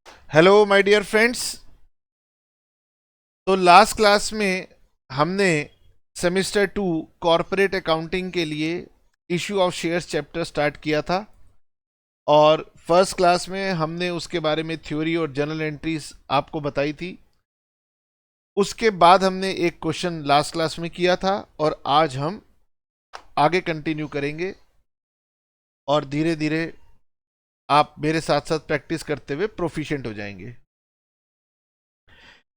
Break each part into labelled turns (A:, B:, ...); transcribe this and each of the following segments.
A: Hello my dear friends. तो last class में हमने सेमेस्टर 2 कॉरपोरेट अकाउंटिंग के लिए issue of shares chapter start किया था। और फर्स्ट क्लास में हमने उसके बारे में थ्योरी और जर्नल एंट्रीज आपको बताई थी। उसके बाद हमने एक क्वेश्चन लास्ट क्लास में किया था और आज हम आगे कंटिन्यू करेंगे। और धीरे धीरे आप मेरे साथ साथ प्रैक्टिस करते हुए प्रोफिशिएंट हो जाएंगे।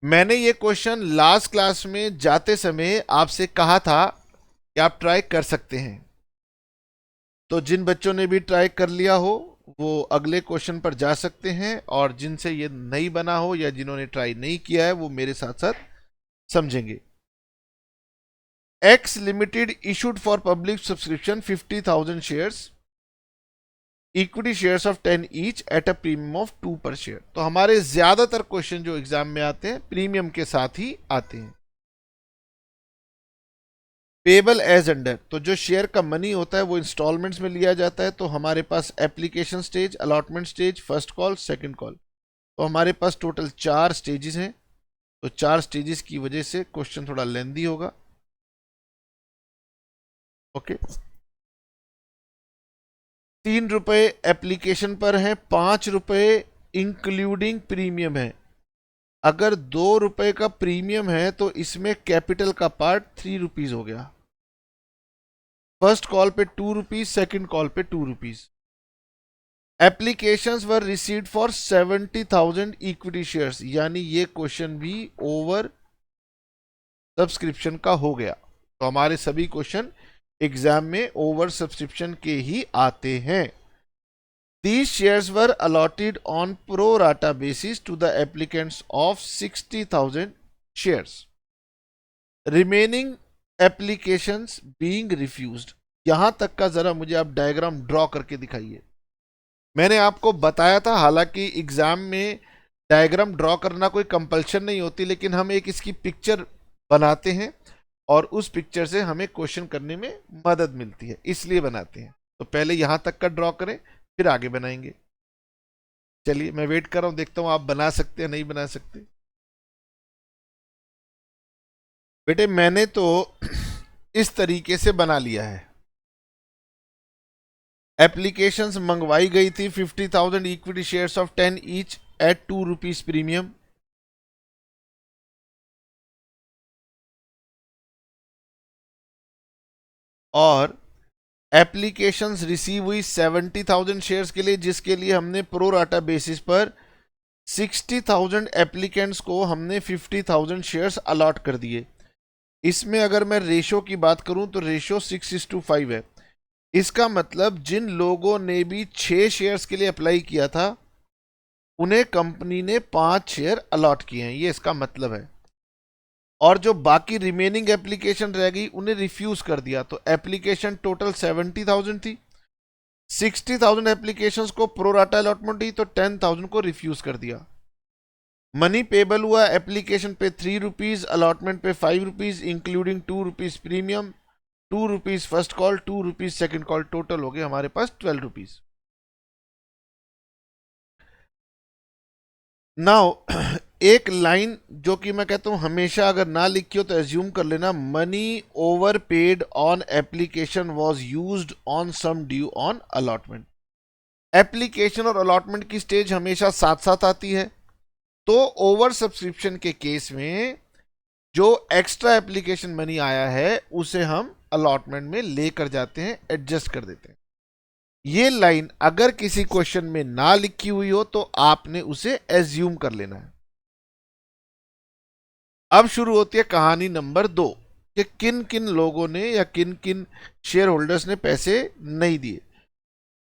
A: मैंने ये क्वेश्चन लास्ट क्लास में जाते समय आपसे कहा था कि आप ट्राई कर सकते हैं। तो जिन बच्चों ने भी ट्राई कर लिया हो वो अगले क्वेश्चन पर जा सकते हैं, और जिनसे ये नहीं बना हो या जिन्होंने ट्राई नहीं किया है वो मेरे साथ साथ समझेंगे। X limited issued for public subscription 50,000 shares, equity shares of 10 each at a premium of 2 पर शेयर। तो हमारे ज्यादातर क्वेश्चन जो एग्जाम में आते हैं प्रीमियम के साथ ही आते हैं। पेबल एज अंडर, तो जो शेयर का मनी होता है वो इंस्टॉलमेंट्स में लिया जाता है। तो हमारे पास application stage, allotment stage, first call, second call. तो हमारे पास टोटल 4 स्टेजेस हैं। तो 4 स्टेजेस की वजह से क्वेश्चन थोड़ा लेंदी होगा। ओके। 3 रुपए एप्लीकेशन पर है, 5 रुपए इंक्लूडिंग प्रीमियम है। अगर 2 रुपए का प्रीमियम है तो इसमें कैपिटल का पार्ट 3 रुपीज हो गया। फर्स्ट कॉल पे 2 रुपीज, सेकेंड कॉल पे 2 rupees. Applications were received for 70,000 equity shares, यानी ये क्वेश्चन भी ओवर सब्सक्रिप्शन का हो गया। तो हमारे सभी क्वेश्चन एग्जाम में ओवर सब्सक्रिप्शन के ही आते हैं। These shares were allotted on pro rata basis to the applicants of 60,000 shares. Remaining applications being refused. यहां तक का जरा मुझे आप डायग्राम ड्रॉ करके दिखाइए। मैंने आपको बताया था, हालांकि एग्जाम में डायग्राम ड्रॉ करना कोई कंपल्शन नहीं होती, लेकिन हम एक इसकी पिक्चर बनाते हैं और उस पिक्चर से हमें क्वेश्चन करने में मदद मिलती है, इसलिए बनाते हैं। तो पहले यहां तक का ड्रॉ करें, फिर आगे बनाएंगे। चलिए मैं वेट कर रहा हूं, देखता हूं आप बना सकते हैं नहीं बना सकते। बेटे मैंने तो इस तरीके से बना लिया है। एप्लीकेशंस मंगवाई गई थी 50,000 equity shares of 10 each eight 2 rupees premium. और एप्लीकेशंस रिसीव हुई 70,000 शेयर्स के लिए, जिसके लिए हमने प्रो राटा बेसिस पर 60,000 एप्लीकेंट्स को हमने 50,000 शेयर्स अलॉट कर दिए। इसमें अगर मैं रेशो की बात करूं तो रेशो 6:5 है। इसका मतलब जिन लोगों ने भी 6 शेयर्स के लिए अप्लाई किया था उन्हें कंपनी ने 5 शेयर अलॉट किए हैं, ये इसका मतलब है। और जो बाकी रिमेनिंग एप्लीकेशन रह गई उन्हें रिफ्यूज कर दिया। तो एप्लीकेशन टोटल 70,000 थी, 60,000 एप्लीकेशंस को प्रोराटा अलॉटमेंट दी तो 10,000 को रिफ्यूज कर दिया। मनी पेबल हुआ एप्लीकेशन पे 3 रुपीज, अलॉटमेंट पे 5 rupees including 2 rupees premium, 2 rupees first call, 2 rupees second call, total हो गए हमारे पास 12 रुपीज। नाउ एक लाइन जो कि मैं कहता हूं हमेशा अगर ना लिखी हो तो एज्यूम कर लेना, money overpaid on application was use on sum due on allotment. Application और अलॉटमेंट की स्टेज हमेशा साथ साथ आती है। तो ओवर सब्सक्रिप्शन के केस में जो एक्स्ट्रा एप्लीकेशन मनी आया है उसे हम अलॉटमेंट में लेकर जाते हैं, एडजस्ट कर देते हैं। ये लाइन अगर किसी क्वेश्चन में ना लिखी हुई हो तो आपने उसे एज्यूम कर लेना है। अब शुरू होती है कहानी नंबर 2 कि किन किन लोगों ने या किन किन शेयर होल्डर्स ने पैसे नहीं दिए।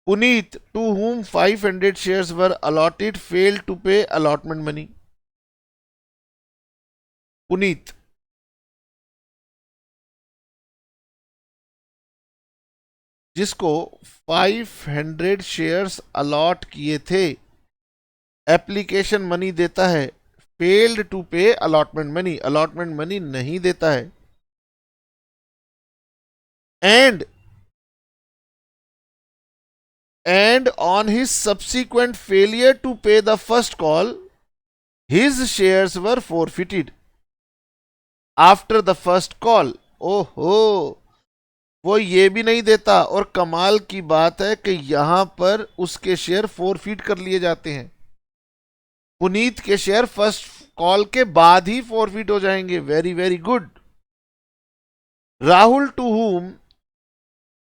A: Puneet, to whom 500 shares were allotted, failed to pay allotment money. Puneet, जिसको 500 शेयर्स अलॉट किए थे, एप्लीकेशन मनी देता है, फेल्ड टू पे अलॉटमेंट मनी, अलॉटमेंट मनी नहीं देता है, and and on his subsequent failure to pay the first call, his shares were forfeited after the first call. ओहो, वो ये भी नहीं देता, और कमाल की बात है कि यहां पर उसके शेयर फोरफीट कर लिए जाते हैं। पुनीत के शेयर फर्स्ट कॉल के बाद ही फोरफीट हो जाएंगे। Very very good. Rahul to whom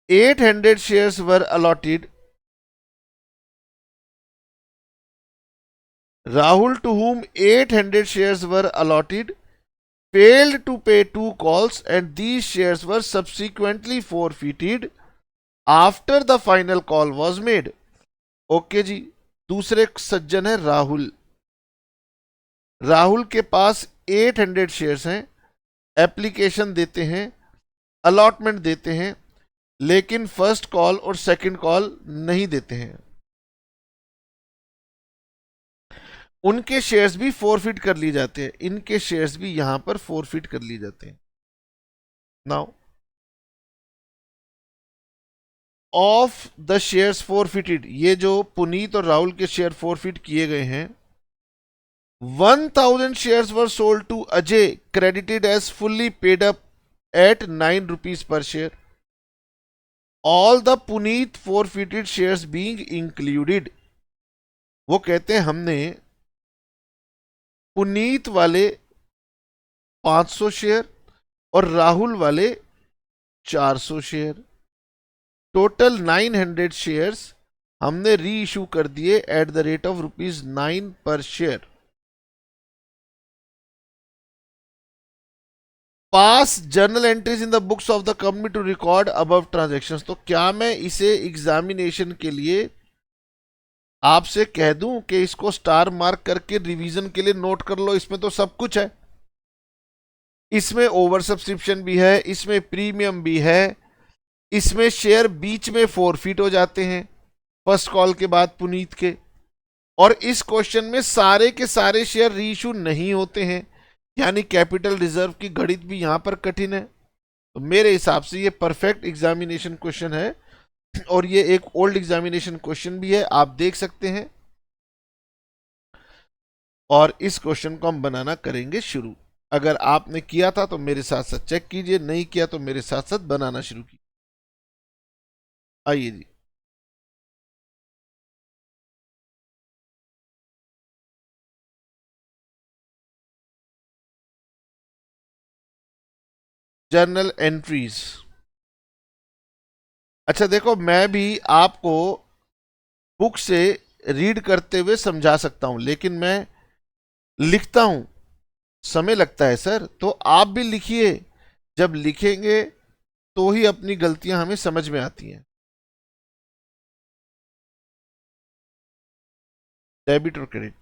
A: 800 shares were allotted, Rahul to whom 800 shares were allotted failed to pay 2 calls and these shares were subsequently forfeited after the final call was made. Okay जी, दूसरे सज्जन है राहुल। राहुल के पास 800 shares हैं, application देते हैं, allotment देते हैं, लेकिन फर्स्ट कॉल और सेकंड कॉल नहीं देते हैं। उनके शेयर्स भी फोरफिट कर लिए जाते हैं, इनके शेयर्स भी यहां पर फोरफिट कर लिए जाते हैं। Now of the shares forfeited, ये जो पुनीत और राहुल के शेयर फोरफिट किए गए हैं, 1000 shares were sold to Ajay, credited as fully paid up at 9 rupees per share. All the Puneet forfeited shares being included. वो कहते हैं हमने पुनीत वाले 500 शेयर और राहुल वाले 400 शेयर, टोटल 900 शेयर्स हमने री इशू कर दिए एट द रेट ऑफ ₹9 पर share. Pass journal entries in the books of the company to record above transactions. तो क्या मैं इसे एग्जामिनेशन के लिए आपसे कह दूं कि इसको स्टार मार्क करके रिवीजन के लिए नोट कर लो? इसमें तो सब कुछ है, इसमें ओवर सब्सक्रिप्शन भी है, इसमें प्रीमियम भी है, इसमें शेयर बीच में फोरफिट हो जाते हैं फर्स्ट कॉल के बाद पुनीत के, और इस क्वेश्चन में सारे के सारे शेयर रीइशू नहीं होते हैं, यानी कैपिटल रिजर्व की गणित भी यहां पर कठिन है। तो मेरे हिसाब से ये परफेक्ट एग्जामिनेशन क्वेश्चन है, और ये एक ओल्ड एग्जामिनेशन क्वेश्चन भी है, आप देख सकते हैं। और इस क्वेश्चन को हम बनाना करेंगे शुरू। अगर आपने किया था तो मेरे साथ साथ चेक कीजिए, नहीं किया तो मेरे साथ साथ बनाना शुरू कीजिए। आइए जी, जर्नल एंट्रीज। अच्छा देखो, मैं भी आपको बुक से रीड करते हुए समझा सकता हूं, लेकिन मैं लिखता हूं, समय लगता है सर, तो आप भी लिखिए। जब लिखेंगे तो ही अपनी गलतियां हमें समझ में आती हैं। डेबिट और क्रेडिट,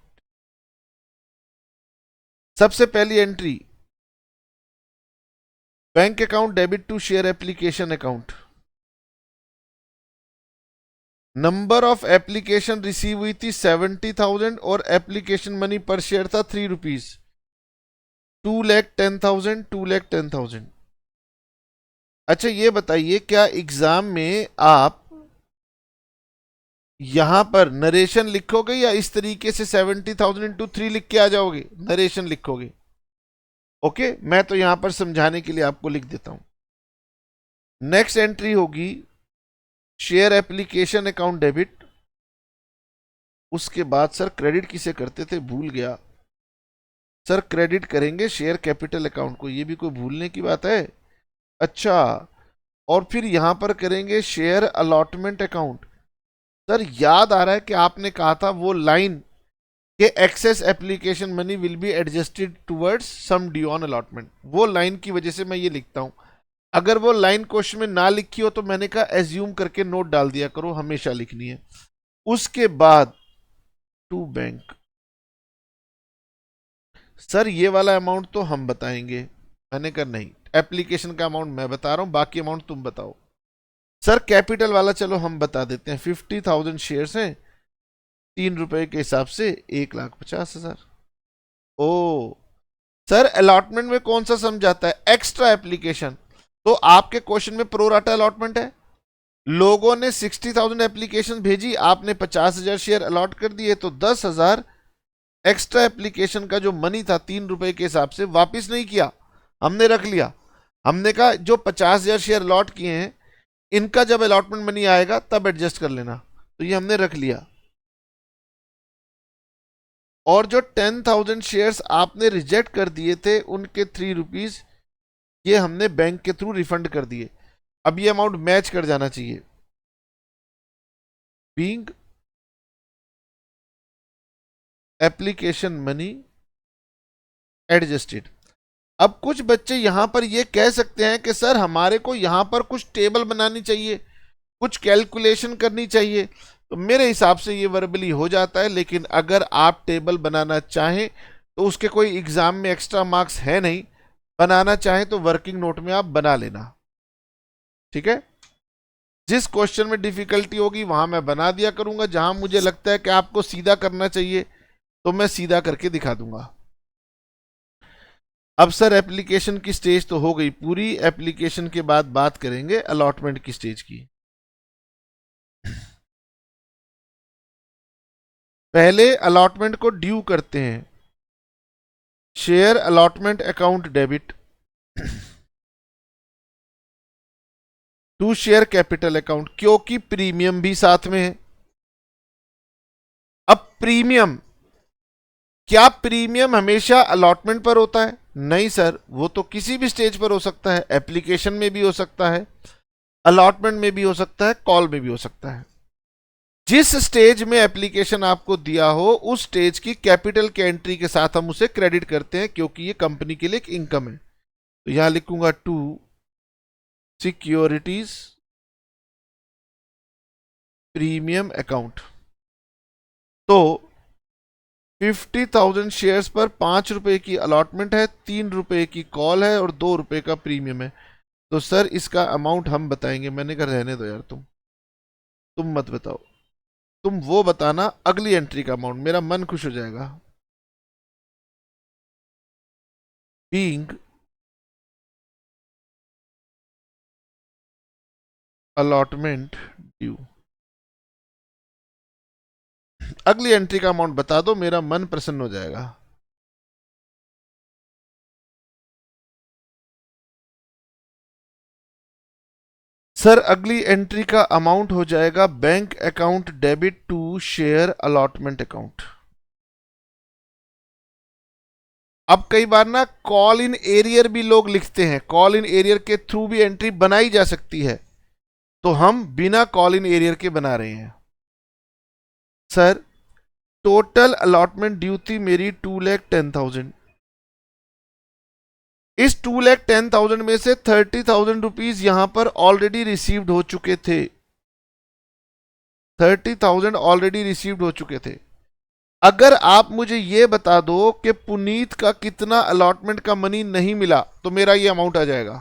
A: सबसे पहली entry, bank account debit to share application account. Number of application receive हुई थी 70,000 और एप्लीकेशन मनी पर शेयर था ₹3। 2,10,000, 2,10,000। अच्छा ये बताइए, क्या एग्जाम में आप यहां पर नरेशन लिखोगे या इस तरीके से 70,000 इंटू 3 लिख के आ जाओगे? नरेशन लिखोगे। ओके, मैं तो यहां पर समझाने के लिए आपको लिख देता हूं। नेक्स्ट एंट्री होगी शेयर एप्लीकेशन अकाउंट डेबिट। उसके बाद सर क्रेडिट किसे करते थे, भूल गया सर, क्रेडिट करेंगे शेयर कैपिटल अकाउंट को, ये भी कोई भूलने की बात है? अच्छा, और फिर यहां पर करेंगे शेयर अलॉटमेंट अकाउंट। सर याद आ रहा है कि आपने कहा था वो लाइन के excess application money will be adjusted towards sum due on allotment, वो लाइन की वजह से मैं ये लिखता हूं। अगर वो लाइन क्वेश्चन में ना लिखी हो तो मैंने कहा एज्यूम करके नोट डाल दिया करो, हमेशा लिखनी है। उसके बाद टू बैंक। सर ये वाला अमाउंट तो हम बताएंगे, मैंने कहा नहीं, एप्लीकेशन का अमाउंट मैं बता रहा हूं, बाकी अमाउंट तुम बताओ। सर कैपिटल वाला चलो हम बता देते हैं, 50,000 शेयर्स हैं, ₹3 के हिसाब से 1,50,000। ओ सर, अलॉटमेंट में कौन सा समझाता है? Extra application. तो आपके क्वेश्चन में प्रोराटा अलॉटमेंट है? लोगों ने 60,000 एप्लीकेशन भेजी, आपने 50,000 शेयर अलॉट कर दिए, तो 10,000 एक्स्ट्रा एप्लीकेशन का जो मनी था 3 रुपए के हिसाब से वापिस नहीं किया, हमने रख लिया। हमने कहा जो 50,000 शेयर अलॉट किए हैं इनका जब अलॉटमेंट मनी आएगा तब एडजस्ट कर लेना, तो ये हमने रख लिया। और जो 10,000 शेयर्स आपने रिजेक्ट कर दिए थे उनके 3 रुपीज ये हमने बैंक के थ्रू रिफंड कर दिए। अब ये अमाउंट मैच कर जाना चाहिए। Being application money adjusted. अब कुछ बच्चे यहां पर ये कह सकते हैं कि सर हमारे को यहां पर कुछ टेबल बनानी चाहिए, कुछ कैलकुलेशन करनी चाहिए। तो मेरे हिसाब से ये वर्बली हो जाता है, लेकिन अगर आप टेबल बनाना चाहें तो उसके कोई एग्जाम में एक्स्ट्रा मार्क्स है नहीं, बनाना चाहें तो वर्किंग नोट में आप बना लेना, ठीक है। जिस क्वेश्चन में डिफिकल्टी होगी वहां मैं बना दिया करूंगा, जहां मुझे लगता है कि आपको सीधा करना चाहिए तो मैं सीधा करके दिखा दूंगा। अब सर एप्लीकेशन की स्टेज तो हो गई पूरी, एप्लीकेशन के बाद बात करेंगे अलॉटमेंट की स्टेज की। पहले अलॉटमेंट को ड्यू करते हैं, share allotment account debit to share capital account, क्योंकि प्रीमियम भी साथ में है। अब प्रीमियम, क्या प्रीमियम हमेशा अलॉटमेंट पर होता है? नहीं सर, वो तो किसी भी स्टेज पर हो सकता है, एप्लीकेशन में भी हो सकता है, अलॉटमेंट में भी हो सकता है, कॉल में भी हो सकता है। जिस स्टेज में एप्लीकेशन आपको दिया हो उस स्टेज की कैपिटल के एंट्री के साथ हम उसे क्रेडिट करते हैं, क्योंकि ये कंपनी के लिए एक इनकम है। तो यहां लिखूंगा टू सिक्योरिटीज प्रीमियम अकाउंट। तो 50,000 शेयर्स पर 5 रुपए की अलॉटमेंट है, 3 रुपए की कॉल है और 2 रुपए का प्रीमियम है। तो सर इसका अमाउंट हम बताएंगे। मैंने कहा रहने दो यार, तुम मत बताओ, तुम वो बताना अगली एंट्री का अमाउंट, मेरा मन खुश हो जाएगा। बीइंग अलॉटमेंट ड्यू, अगली एंट्री का अमाउंट बता दो, मेरा मन प्रसन्न हो जाएगा। सर अगली एंट्री का अमाउंट हो जाएगा bank account debit to share allotment account. अब कई बार ना कॉल इन एरियर भी लोग लिखते हैं, कॉल इन एरियर के थ्रू भी एंट्री बनाई जा सकती है, तो हम बिना कॉल इन एरियर के बना रहे हैं। सर टोटल अलॉटमेंट ड्यू थी मेरी 2,10,000, इस 2,10,000 में से 30,000 रुपीज यहां पर ऑलरेडी रिसीव्ड हो चुके थे, 30,000 ऑलरेडी रिसीव्ड हो चुके थे। अगर आप मुझे यह बता दो कि पुनीत का कितना अलॉटमेंट का मनी नहीं मिला तो मेरा ये अमाउंट आ जाएगा।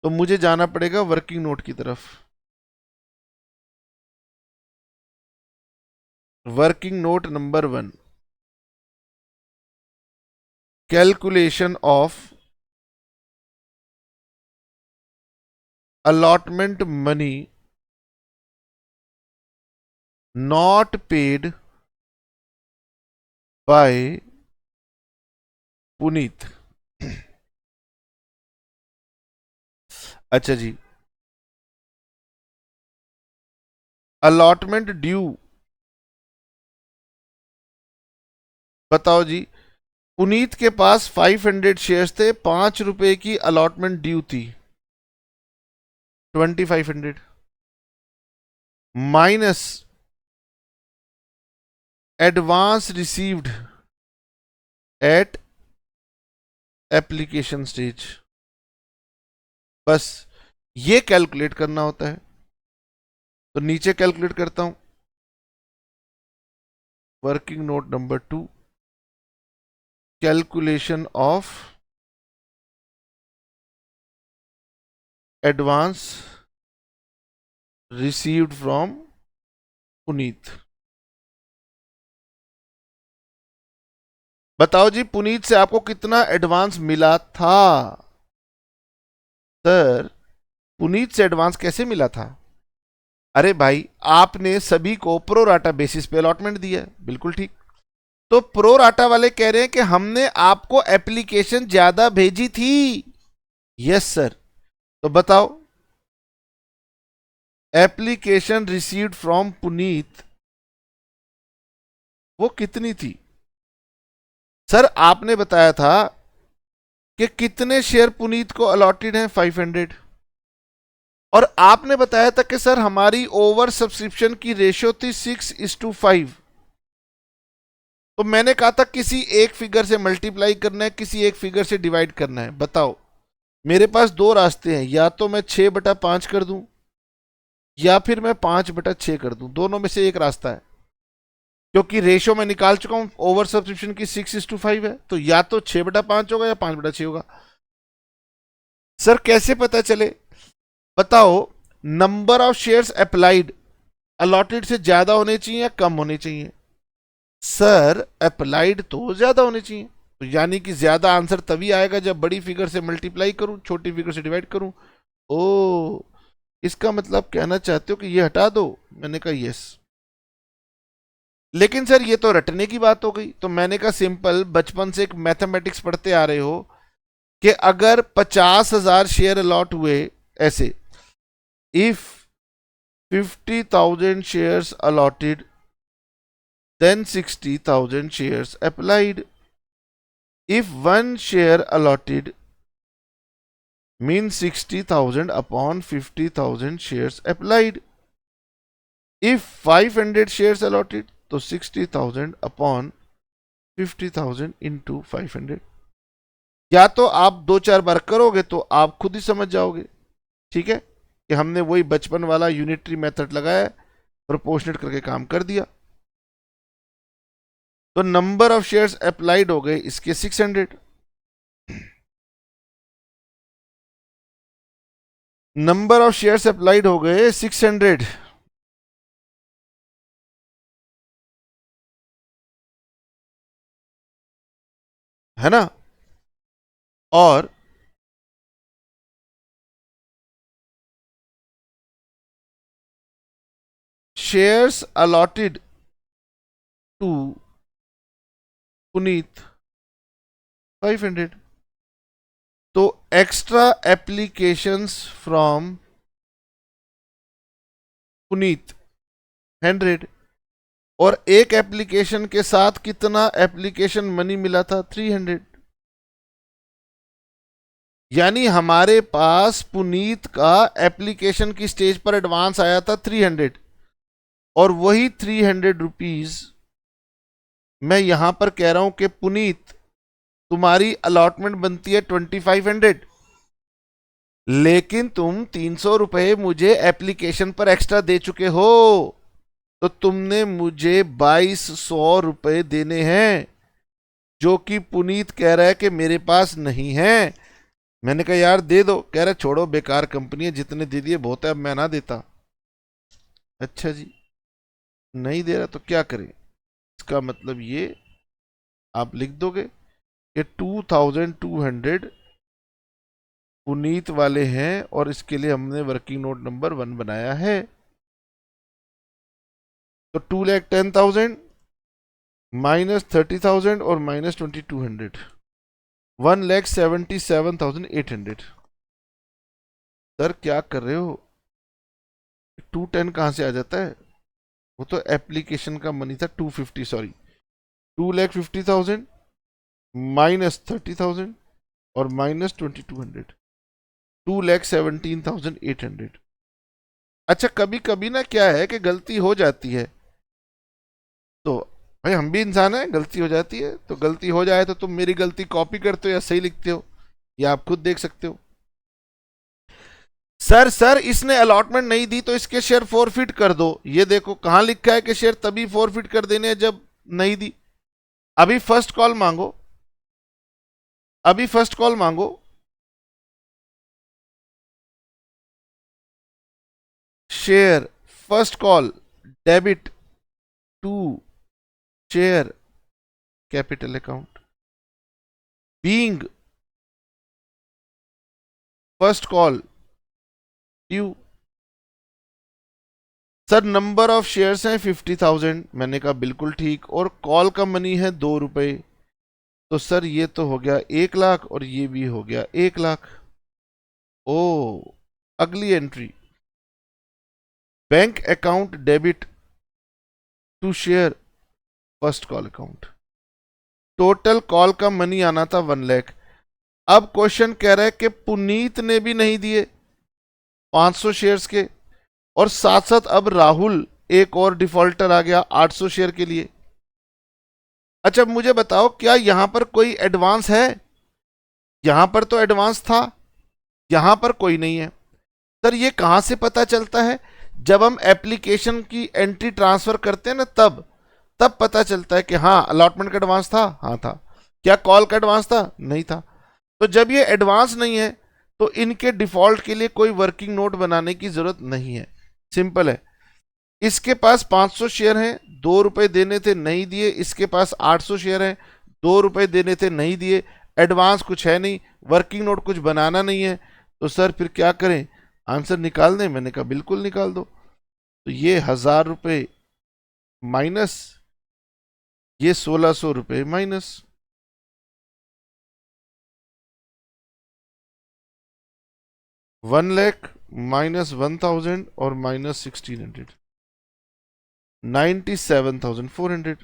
A: तो मुझे जाना पड़ेगा वर्किंग नोट की तरफ। Working note number 1, calculation of allotment money not paid by Puneet. अच्छा जी, अलॉटमेंट ड्यू बताओ जी। पुनीत के पास 500 शेयर्स थे, 5 रुपए की अलॉटमेंट ड्यू थी, 2,500 minus advance received at application stage. बस ये कैलकुलेट करना होता है। तो नीचे कैलकुलेट करता हूं, working note number 2, calculation of advance received from Puneet. बताओ जी पुनीत से आपको कितना एडवांस मिला था? सर पुनीत से एडवांस कैसे मिला था? अरे भाई, आपने सभी को प्रो राटा बेसिस पे अलॉटमेंट दिया है, बिल्कुल ठीक। तो प्रो राटा वाले कह रहे हैं कि हमने आपको एप्लीकेशन ज्यादा भेजी थी। Yes sir. तो बताओ, एप्लीकेशन रिसीव्ड फ्रॉम पुनीत वो कितनी थी? सर आपने बताया था कि कितने शेयर पुनीत को अलॉटेड हैं, 500। और आपने बताया था कि सर हमारी ओवर सब्सक्रिप्शन की रेशियो थी 6:5। तो मैंने कहा था किसी एक फिगर से मल्टीप्लाई करना है, किसी एक फिगर से डिवाइड करना है। बताओ, मेरे पास दो रास्ते हैं, या तो मैं 6/5 कर दूं या फिर मैं 5/6 कर दूं, दोनों में से एक रास्ता है। क्योंकि रेशियो मैं निकाल चुका हूं, ओवर सब्सक्रिप्शन की 6:5 है, तो या तो 6/5 होगा या 5/6 होगा। सर कैसे पता चले? बताओ, number of shares applied allotted से ज्यादा होने चाहिए या कम होने चाहिए? सर अप्लाइड तो ज्यादा होने चाहिए, तो यानी कि ज्यादा आंसर तभी आएगा जब बड़ी फिगर से मल्टीप्लाई करूं, छोटी फिगर से डिवाइड करूं। ओ, इसका मतलब कहना चाहते हो कि ये हटा दो? मैंने कहा यस। लेकिन सर ये तो रटने की बात हो गई। तो मैंने कहा सिंपल, बचपन से एक मैथमेटिक्स पढ़ते आ रहे हो कि अगर 50,000 शेयर अलॉट हुए ऐसे, if 50,000 shares allotted then 60,000 shares applied. If one share allotted means 60,000 upon 50,000 shares applied. If 500 shares allotted तो 60,000 upon 50,000 into 500। या तो आप दो चार बार करोगे तो आप खुद ही समझ जाओगे, ठीक है, कि हमने वही बचपन वाला यूनिटरी मेथड लगाया, प्रोपोर्शनेट करके काम कर दिया। तो नंबर ऑफ शेयर्स अप्लाइड हो गए इसके 600। नंबर ऑफ शेयर्स अप्लाइड हो गए 600, है ना? और शेयर्स अलॉटेड टू पुनीत 500। तो एक्स्ट्रा एप्लीकेशंस फ्रॉम पुनीत 100। और एक एप्लीकेशन के साथ कितना एप्लीकेशन मनी मिला था? 300। यानी हमारे पास पुनीत का एप्लीकेशन की स्टेज पर एडवांस आया था 300, और वही 300 रुपीज मैं यहां पर कह रहा हूं कि पुनीत तुम्हारी अलॉटमेंट बनती है 2500, लेकिन तुम 300 रुपए मुझे एप्लीकेशन पर एक्स्ट्रा दे चुके हो, तो तुमने मुझे 2200 रुपए देने हैं, जो कि पुनीत कह रहा है कि मेरे पास नहीं है। मैंने कहा यार दे दो। कह रहा छोड़ो, बेकार कंपनी है, जितने दे दिए बहुत है, अब मैं ना देता। अच्छा जी, नहीं दे रहा तो क्या करें? इसका मतलब ये आप लिख दोगे कि 2200 पुनीत वाले हैं, और इसके लिए हमने वर्किंग नोट नंबर 1 बनाया है। तो 2,10,000 -30,000 और -2200, 1,77,800। सर क्या कर रहे हो? 210 कहां से आ जाता है? वो तो एप्लीकेशन का मनी था 250, सॉरी, 2,50,000 -30,000 और -2200, 2,17,800। अच्छा, कभी कभी ना क्या है कि गलती हो जाती है, तो भाई हम भी इंसान हैं, गलती हो जाती है। तो गलती हो जाए तो तुम मेरी गलती कॉपी करते हो या सही लिखते हो, या आप खुद देख सकते हो। सर इसने अलॉटमेंट नहीं दी तो इसके शेयर फॉरफिट कर दो। ये देखो कहां लिखा है कि शेयर तभी फॉरफिट कर देने हैं जब नहीं दी। अभी फर्स्ट कॉल मांगो, अभी फर्स्ट कॉल मांगो। Share first call debit to share capital account being first call due. Sir number of shares हैं 50,000, मैंने कहा बिल्कुल ठीक, और कॉल का मनी है 2 रुपए, तो सर ये तो हो गया 1 लाख और ये भी हो गया 1 लाख। ओ, अगली entry, bank account debit to share first call account. Total call का मनी आना था 1 लाख। अब क्वेश्चन कह रहा है कि पुनीत ने भी नहीं दिए 500 शेयर्स के, और साथ साथ अब राहुल एक और डिफॉल्टर आ गया 800 शेयर के लिए। अच्छा मुझे बताओ, क्या यहां पर कोई एडवांस है? यहां पर तो एडवांस था, यहां पर कोई नहीं है। सर ये कहां से पता चलता है? जब हम एप्लीकेशन की एंट्री ट्रांसफर करते हैं ना, तब पता चलता है कि हाँ अलॉटमेंट का एडवांस था, हाँ था। क्या कॉल का एडवांस था? नहीं था। तो जब ये एडवांस नहीं है तो इनके डिफॉल्ट के लिए कोई वर्किंग नोट बनाने की जरूरत नहीं है, सिंपल है। इसके पास 500 शेयर हैं, 2 रुपए देने थे नहीं दिए। इसके पास 800 शेयर हैं, 2 रुपए देने थे नहीं दिए। एडवांस कुछ है नहीं, वर्किंग नोट कुछ बनाना नहीं है, तो सर फिर क्या करें? आंसर निकाल दें? मैंने कहा बिल्कुल निकाल दो। तो ये 1000 रुपए माइनस ये 1600 रुपए माइनस, 1 लाख माइनस 1000 और माइनस 1600, 97,400।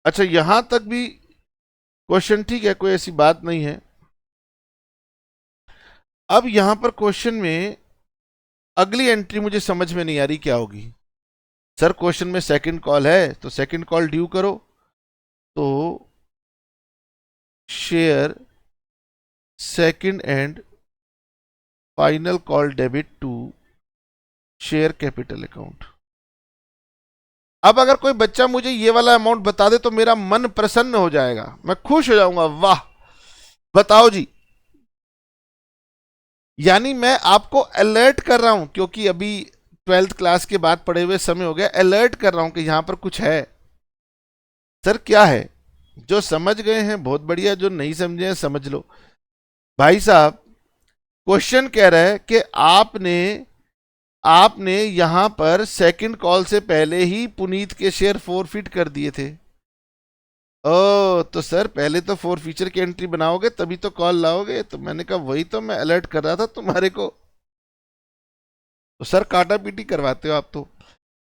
A: अच्छा यहां तक भी क्वेश्चन ठीक है, कोई ऐसी बात नहीं है। अब यहां पर क्वेश्चन में अगली एंट्री मुझे समझ में नहीं आ रही क्या होगी। सर क्वेश्चन में सेकंड कॉल है तो सेकंड कॉल ड्यू करो, तो share second and final call debit to share capital account. अब अगर कोई बच्चा मुझे ये वाला अमाउंट बता दे तो मेरा मन प्रसन्न हो जाएगा, मैं खुश हो जाऊंगा। वाह, बताओ जी। यानी मैं आपको अलर्ट कर रहा हूं, क्योंकि अभी 12th क्लास के बाद पढ़े हुए समय हो गया, अलर्ट कर रहा हूं कि यहां पर कुछ है। सर क्या है? जो समझ गए हैं बहुत बढ़िया, जो नहीं समझे हैं समझ लो। भाई साहब क्वेश्चन कह रहा है कि आपने यहां पर सेकंड कॉल से पहले ही पुनीत के शेयर फोरफिट कर दिए थे। ओ तो सर पहले तो फोर फीचर की एंट्री बनाओगे तभी तो कॉल लाओगे। तो मैंने कहा वही तो मैं अलर्ट कर रहा था तुम्हारे को। तो सर काटा पीटी करवाते हो आप तो।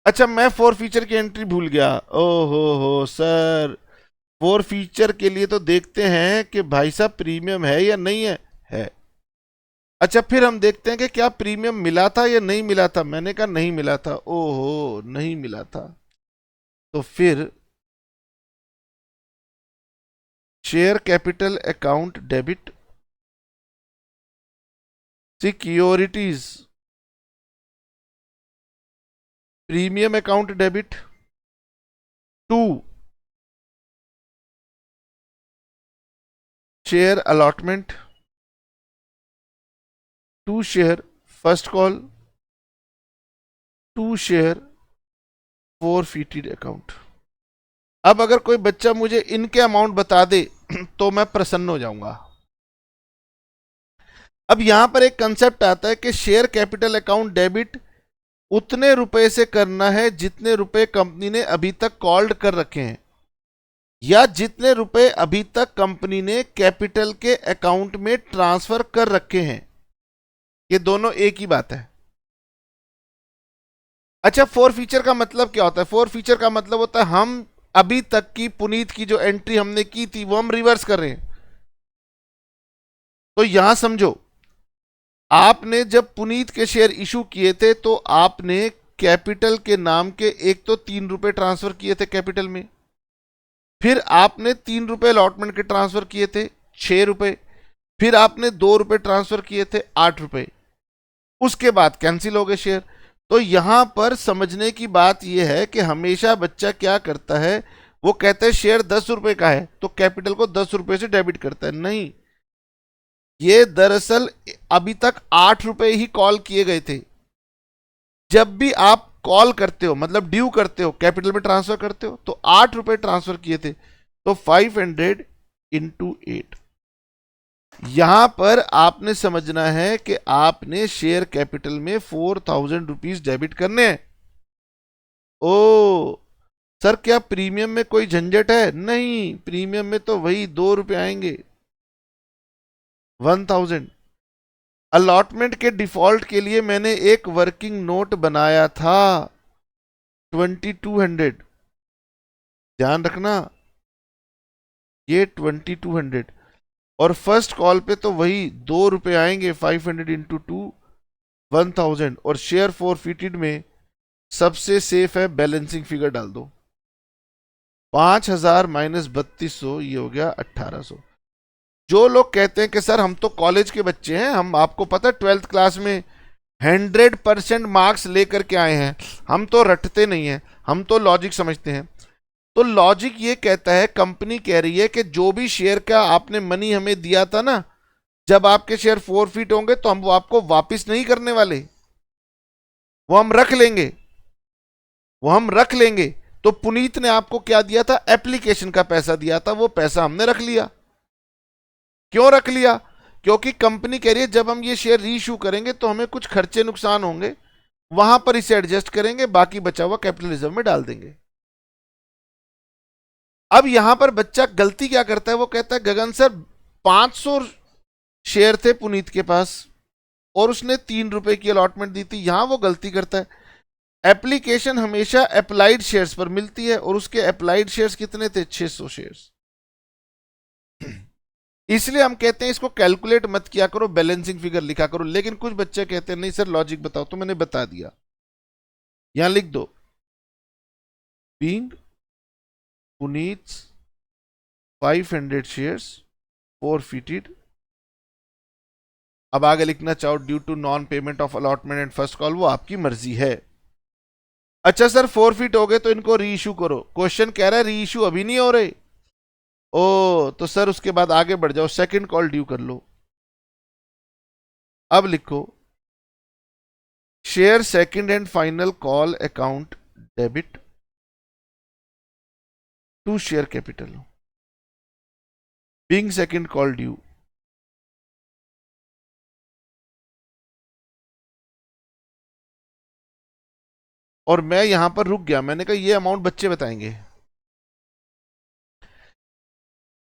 A: अच्छा मैं फोर फीचर की एंट्री भूल गया। ओहो हो सर, फोर फीचर के लिए तो देखते हैं कि भाई साहब प्रीमियम है या नहीं है। है। अच्छा फिर हम देखते हैं कि क्या प्रीमियम मिला था या नहीं मिला था। मैंने कहा नहीं मिला था। ओहो नहीं मिला था। तो फिर share capital account debit securities premium account debit to share allotment to share first call to share forfeited account. अब अगर कोई बच्चा मुझे इनके अमाउंट बता दे तो मैं प्रसन्न हो जाऊंगा। अब यहां पर एक कंसेप्ट आता है कि शेयर कैपिटल अकाउंट डेबिट उतने रुपए से करना है जितने रुपए कंपनी ने अभी तक कॉल्ड कर रखे हैं, या जितने रुपए अभी तक कंपनी ने कैपिटल के अकाउंट में ट्रांसफर कर रखे हैं। ये दोनों एक ही बात है। अच्छा फोर फीचर का मतलब क्या होता है? फोर फीचर का मतलब होता है हम अभी तक की पुनीत की जो एंट्री हमने की थी वो हम रिवर्स कर रहे हैं। तो यहां समझो, आपने जब पुनीत के शेयर इशू किए थे तो आपने कैपिटल के नाम के एक तो 3 रुपए ट्रांसफर किए थे कैपिटल में, फिर आपने 3 रुपए अलॉटमेंट के ट्रांसफर किए थे 6 रुपए, फिर आपने 2 रुपए ट्रांसफर किए थे 8 रुपए, उसके बाद कैंसिल हो गए शेयर। तो यहां पर समझने की बात यह है कि हमेशा बच्चा क्या करता है, वो कहता है शेयर 10 रुपए का है तो कैपिटल को 10 रुपए से डेबिट करता है। नहीं, ये दरअसल अभी तक 8 रुपए ही कॉल किए गए थे। जब भी आप कॉल करते हो मतलब ड्यू करते हो, कैपिटल में ट्रांसफर करते हो, तो 8 रुपए ट्रांसफर किए थे। तो 500 इंटू 8। यहां पर आपने समझना है कि आपने शेयर कैपिटल में 4000 रुपीज डेबिट करने हैं। ओ सर, क्या प्रीमियम में कोई झंझट है? नहीं, प्रीमियम में तो वही 2 रुपए आएंगे, 1000। अलॉटमेंट के डिफॉल्ट के लिए मैंने एक वर्किंग नोट बनाया था 2200, ध्यान रखना, ये 2200। और फर्स्ट कॉल पे तो वही 2 रुपए आएंगे, 500 इंटू 2, 1000। और शेयर फॉरफिटेड में सबसे सेफ है, बैलेंसिंग फिगर डाल दो, 5000 माइनस 3200, ये हो गया 1800। जो लोग कहते हैं कि सर हम तो कॉलेज के बच्चे हैं, हम, आपको पता है 12th क्लास में 100% मार्क्स लेकर के आए हैं, हम तो रटते नहीं हैं, हम तो लॉजिक समझते हैं। तो लॉजिक ये कहता है, कंपनी कह रही है कि जो भी शेयर का आपने मनी हमें दिया था ना, जब आपके शेयर फॉरफिट होंगे तो हम वो आपको वापस नहीं करने वाले, वो हम रख लेंगे, वो हम रख लेंगे। तो पुनीत ने आपको क्या दिया था? एप्लीकेशन का पैसा दिया था, वो पैसा हमने रख लिया। क्यों रख लिया? क्योंकि कंपनी कह रही है जब हम ये शेयर रीइश्यू करेंगे तो हमें कुछ खर्चे नुकसान होंगे, वहां पर इसे एडजस्ट करेंगे, बाकी बचा हुआ कैपिटल रिजर्व में डाल देंगे। अब यहां पर बच्चा गलती क्या करता है, वो कहता है गगन सर 500 शेयर थे पुनीत के पास और उसने 3 रुपए की अलॉटमेंट दी थी, यहां वो गलती करता है। एप्लीकेशन हमेशा अप्लाइड शेयर्स पर मिलती है और उसके अप्लाइड शेयर्स कितने थे? 600 शेयर्स। इसलिए हम कहते हैं इसको कैलकुलेट मत किया करो, बैलेंसिंग फिगर लिखा करो। लेकिन कुछ बच्चे कहते हैं नहीं सर लॉजिक बताओ, तो मैंने बता दिया, यहां लिख दो, बीइंग पुनीत 500 शेयर्स फॉरफिटेड। अब आगे लिखना चाहो due to non payment of allotment and first call, वो आपकी मर्जी है। अच्छा सर फॉरफिट हो गए तो इनको री इशू करो, क्वेश्चन कह रहा है री इशू अभी नहीं हो रहे। ओ तो सर उसके बाद आगे बढ़ जाओ, सेकंड कॉल ड्यू कर लो। अब लिखो share second and final call account debit to share capital, being second call due. और मैं यहां पर रुक गया, मैंने कहा ये अमाउंट बच्चे बताएंगे।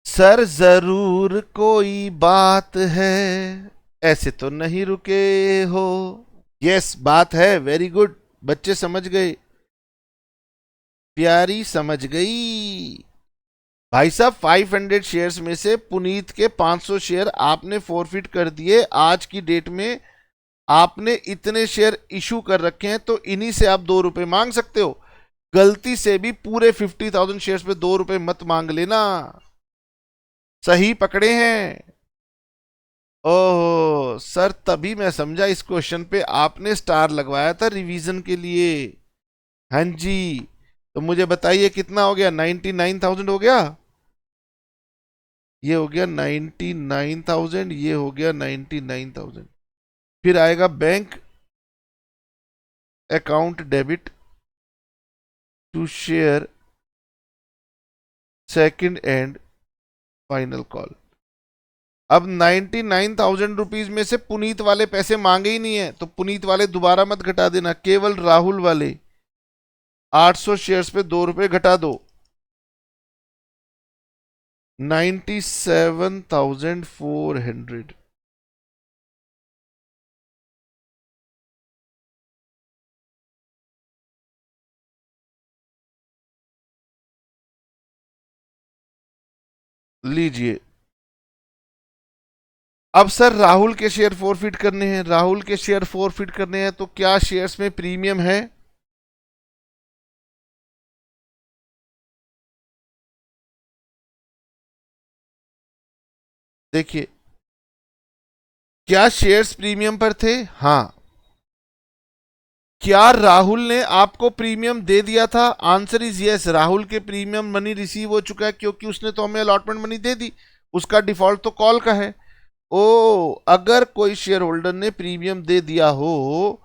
A: सर जरूर कोई बात है, ऐसे तो नहीं रुके हो। यस बात है, वेरी गुड, बच्चे समझ गए, प्यारी समझ गई। भाई साहब 500 शेयर्स में से पुनीत के 500 शेयर आपने फॉरफिट कर दिए, आज की डेट में आपने इतने शेयर इशू कर रखे हैं, तो इन्हीं से आप 2 रुपए मांग सकते हो। गलती से भी पूरे 50,000 शेयर्स पे 2 रुपए मत मांग लेना, सही पकड़े हैं। ओह सर, तभी मैं समझा इस क्वेश्चन पे आपने स्टार लगवाया था रिवीजन के लिए। हाँ जी, तो मुझे बताइए कितना हो गया? 99,000 हो गया, ये हो गया 99,000, ये हो गया 99,000। फिर आएगा bank account debit to share second and final call. अब 99,000 रुपीज में से पुनीत वाले पैसे मांगे ही नहीं है, तो पुनीत वाले दोबारा मत घटा देना, केवल राहुल वाले 800 शेयर्स पे 2 रुपए घटा दो, 97,400। लीजिए। अब सर राहुल के शेयर फॉरफिट करने हैं, राहुल के शेयर फॉरफिट करने हैं, तो क्या शेयर्स में प्रीमियम है? देखिए, क्या शेयर्स प्रीमियम पर थे? हाँ। क्या राहुल ने आपको प्रीमियम दे दिया था? आंसर इज यस, राहुल के प्रीमियम मनी रिसीव हो चुका है, क्योंकि उसने तो हमें अलॉटमेंट मनी दे दी, उसका डिफॉल्ट तो कॉल का है। ओ अगर कोई शेयर होल्डर ने प्रीमियम दे दिया हो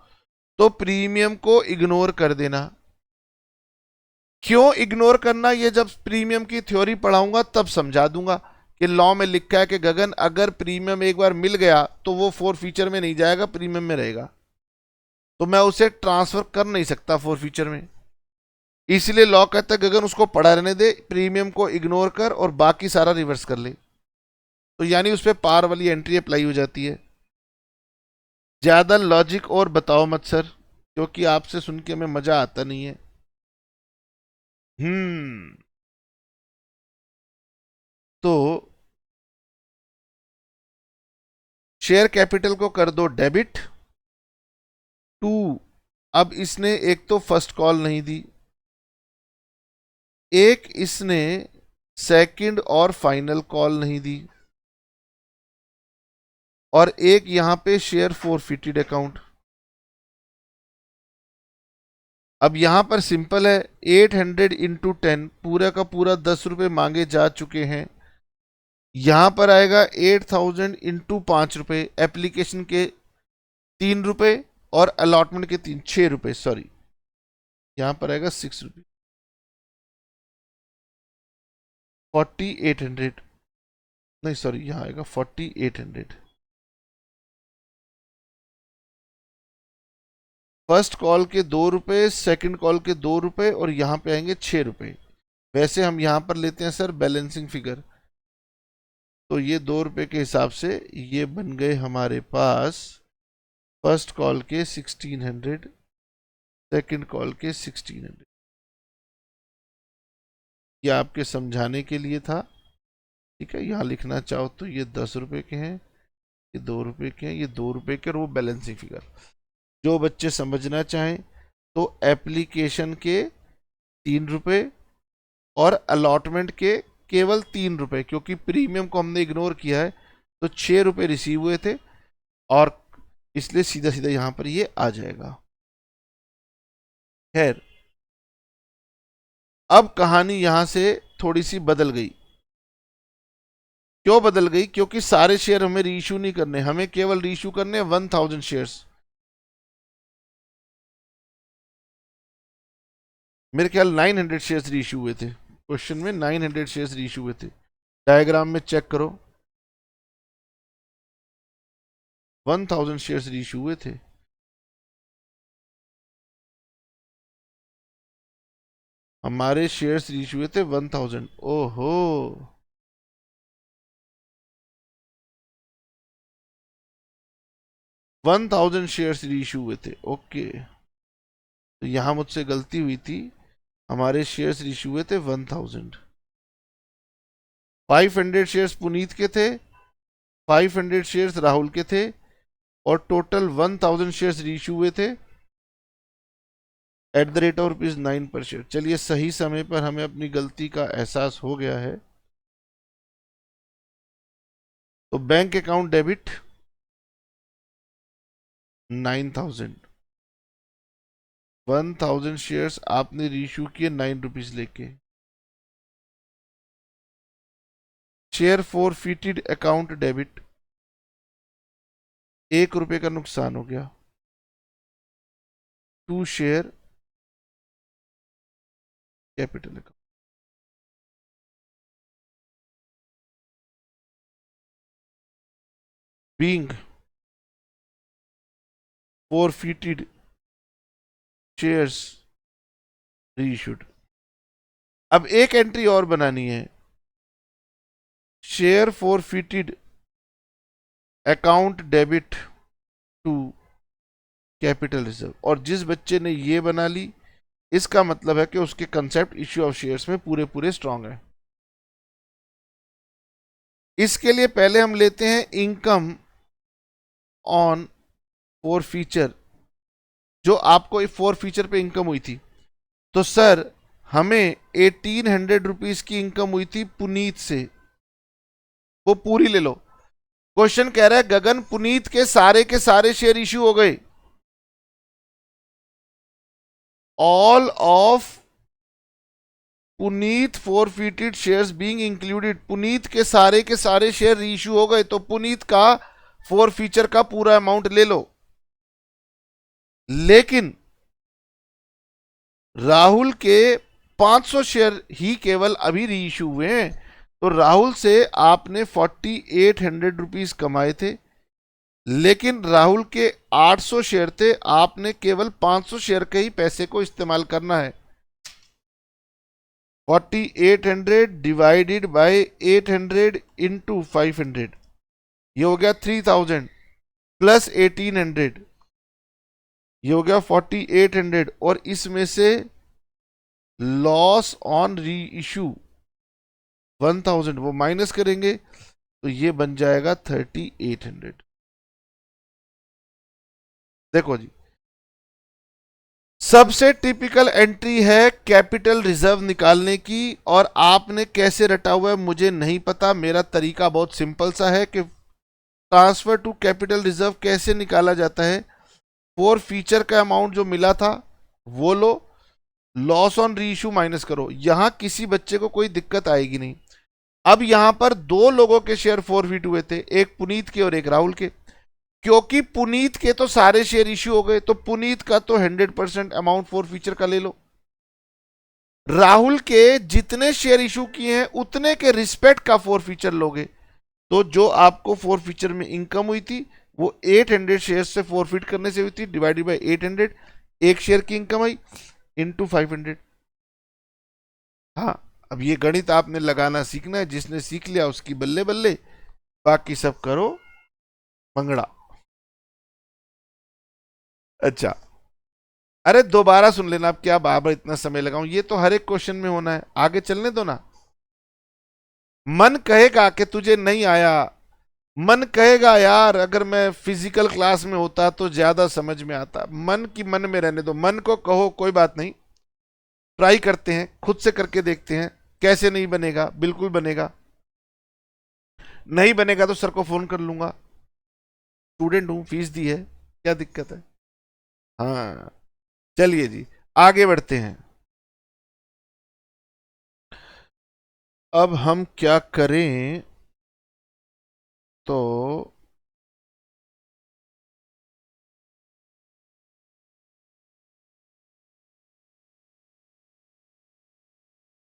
A: तो प्रीमियम को इग्नोर कर देना, क्यों इग्नोर करना, ये जब प्रीमियम की थ्योरी पढ़ाऊंगा तब समझा दूंगा कि लॉ में लिखा है कि गगन अगर प्रीमियम एक बार मिल गया तो वो फोर फीचर में नहीं जाएगा, प्रीमियम में रहेगा, तो मैं उसे ट्रांसफर कर नहीं सकता फोर फीचर में। इसलिए लॉ कहता है गगन उसको पढ़ा रहने दे, प्रीमियम को इग्नोर कर और बाकी सारा रिवर्स कर ले। तो यानी उस पर पार वाली एंट्री अप्लाई हो जाती है। ज्यादा लॉजिक और बताओ मत सर, क्योंकि आपसे सुन के हमें मजा आता नहीं है। तो शेयर कैपिटल को कर दो डेबिट टू। अब इसने एक तो फर्स्ट कॉल नहीं दी, एक इसने सेकंड और फाइनल कॉल नहीं दी, और एक यहां पे शेयर फोरफिटेड अकाउंट। अब यहां पर सिंपल है, 800 इंटू 10 पूरा का पूरा 10 रुपए मांगे जा चुके हैं। यहां पर आएगा 8000 इंटू 5 रुपए, एप्लीकेशन के 3 रुपए और अलॉटमेंट के 6 रुपए, सॉरी यहां पर आएगा 6 रुपए, 4800, नहीं सॉरी यहां आएगा 4800। फर्स्ट कॉल के 2 रुपए, सेकंड कॉल के 2 रुपए और यहां पे आएंगे 6 रुपए। वैसे हम यहां पर लेते हैं सर बैलेंसिंग फिगर, तो ये 2 रुपए के हिसाब से ये बन गए हमारे पास फर्स्ट कॉल के 1600, सेकंड कॉल के 1600। ये आपके समझाने के लिए था, ठीक है। यहां लिखना चाहो तो ये 10 रुपए के हैं, ये 2 रुपए के हैं, ये 2 रुपए के, और वो बैलेंसिंग फिगर। जो बच्चे समझना चाहें तो एप्लीकेशन के 3 रुपए और अलॉटमेंट के केवल 3 रुपए, क्योंकि प्रीमियम को हमने इग्नोर किया है, तो 6 रुपए रिसीव हुए थे और इसलिए सीधा सीधा यहां पर ये आ जाएगा। खैर अब कहानी यहां से थोड़ी सी बदल गई। क्यों बदल गई? क्योंकि सारे शेयर हमें रीइश्यू नहीं करने, हमें केवल रीइश्यू करने 1000 शेयर्स। मेरे ख्याल 900 शेयर्स रीइश्यू हुए थे, क्वेश्चन में 900 शेयर्स रीइश्यू हुए थे। डायग्राम में चेक करो, 1000 शेयर्स रीइश्यू हुए थे। हमारे शेयर्स रीइश्यू हुए थे 1000। ओहो, 1000 शेयर्स रीइश्यू हुए थे, ओके। तो यहां मुझसे गलती हुई थी, हमारे शेयर्स रीइश्यू हुए थे 1000। 500 शेयर्स पुनीत के थे, 500 शेयर्स राहुल के थे, और टोटल 1000 शेयर्स रीइश्यू हुए थे एट द रेट ऑफ ₹9 पर शेयर। चलिए सही समय पर हमें अपनी गलती का एहसास हो गया है। तो बैंक अकाउंट डेबिट 9000, 1000 शेयर्स आपने रीइश्यू किए 9 रुपीज लेके। शेयर फोरफिटेड अकाउंट डेबिट 1 रुपए का नुकसान हो गया, to share capital account. Being forfeited shares reissued. अब एक एंट्री और बनानी है, share forfeited account debit to capital reserve. और जिस बच्चे ने ये बना ली, इसका मतलब है कि उसके कंसेप्ट इश्यू ऑफ शेयर्स में पूरे पूरे स्ट्रांग है। इसके लिए पहले हम लेते हैं इनकम ऑन फोर फीचर, जो आपको फोर फीचर पे इनकम हुई थी। तो सर हमें 1800 रुपीज की इनकम हुई थी पुनीत से, वो पूरी ले लो। क्वेश्चन कह रहा है गगन पुनीत के सारे शेयर इश्यू हो गए, all of Puneet forfeited shares being included. Puneet के सारे शेयर रीइश्यू हो गए, तो पुनीत का फोर फीचर का पूरा अमाउंट ले लो। लेकिन राहुल के 500 शेयर ही केवल अभी री इशू हुए हैं। तो राहुल से आपने 4800 रुपीज कमाए थे, लेकिन राहुल के 800 शेयर थे, आपने केवल 500 शेयर के ही पैसे को इस्तेमाल करना है। 4800 डिवाइडेड बाय 800 इंटू 500, ये हो गया 3000 प्लस 1800, ये हो गया 4800, और इसमें से लॉस ऑन री इशू 1000 वो माइनस करेंगे, तो ये बन जाएगा 3800। देखो जी, सबसे टिपिकल एंट्री है कैपिटल रिजर्व निकालने की, और आपने कैसे रटा हुआ है मुझे नहीं पता। मेरा तरीका बहुत सिंपल सा है कि ट्रांसफर टू कैपिटल रिजर्व कैसे निकाला जाता है। फोर फीचर का अमाउंट जो मिला था वो लो, loss on reissue minus करो, यहां किसी बच्चे को कोई दिक्कत आएगी नहीं। अब यहां पर दो लोगों के शेयर फॉरफिट हुए थे, एक पुनीत के और एक राहुल के। क्योंकि पुनीत के तो सारे शेयर इश्यू हो गए, तो पुनीत का तो 100% अमाउंट फोर फीचर का ले लो। राहुल के जितने शेयर इशू किए हैं उतने के रिस्पेक्ट का फोर फीचर लोगे, तो जो आपको फोर फीचर में इनकम हुई थी वो 800 शेयर से फॉरफिट करने से हुई थी, डिवाइडेड बाय 800, एक शेयर की इनकम आई इंटू 500। हाँ, अब ये गणित आपने लगाना सीखना है, जिसने सीख लिया उसकी बल्ले बल्ले, बाकी सब करो मंगड़ा। अच्छा, अरे दोबारा सुन लेना, अब क्या बार बार इतना समय लगाऊं, ये तो हर एक क्वेश्चन में होना है, आगे चलने दो ना। मन कहेगा कि तुझे नहीं आया, मन कहेगा यार अगर मैं फिजिकल क्लास में होता तो ज्यादा समझ में आता। मन की मन में रहने दो, मन को कहो कोई बात नहीं, ट्राई करते हैं, खुद से करके देखते हैं कैसे नहीं बनेगा, बिल्कुल बनेगा। नहीं बनेगा तो सर को फोन कर लूंगा, स्टूडेंट हूं, फीस दी है, क्या दिक्कत है। हाँ, चलिए जी आगे बढ़ते हैं। अब हम क्या करें, तो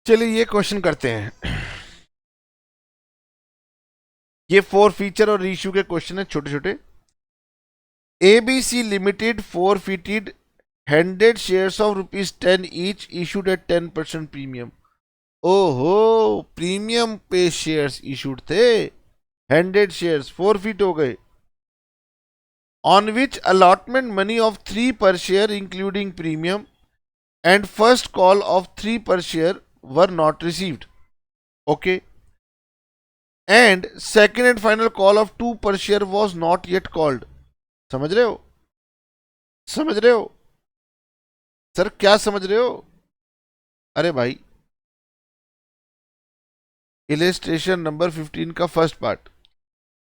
A: चलिए ये क्वेश्चन करते हैं। ये फोर फीचर और रीइश्यू के क्वेश्चन है छोटे छोटे। ABC limited forfeited 100 shares of ₹10 each issued at 10% premium. ओहो, प्रीमियम पे शेयर्स इशूड थे, 100 शेयर्स फॉरफिट हो गए, on which allotment money of 3 per share including premium and first call of 3 per share were not received. Okay, and second and final call of 2 per share was not yet called. समझ रहे हो, समझ रहे हो sir, क्या समझ रहे हो? अरे भाई, इलेस्ट्रेशन नंबर 15 का फर्स्ट पार्ट,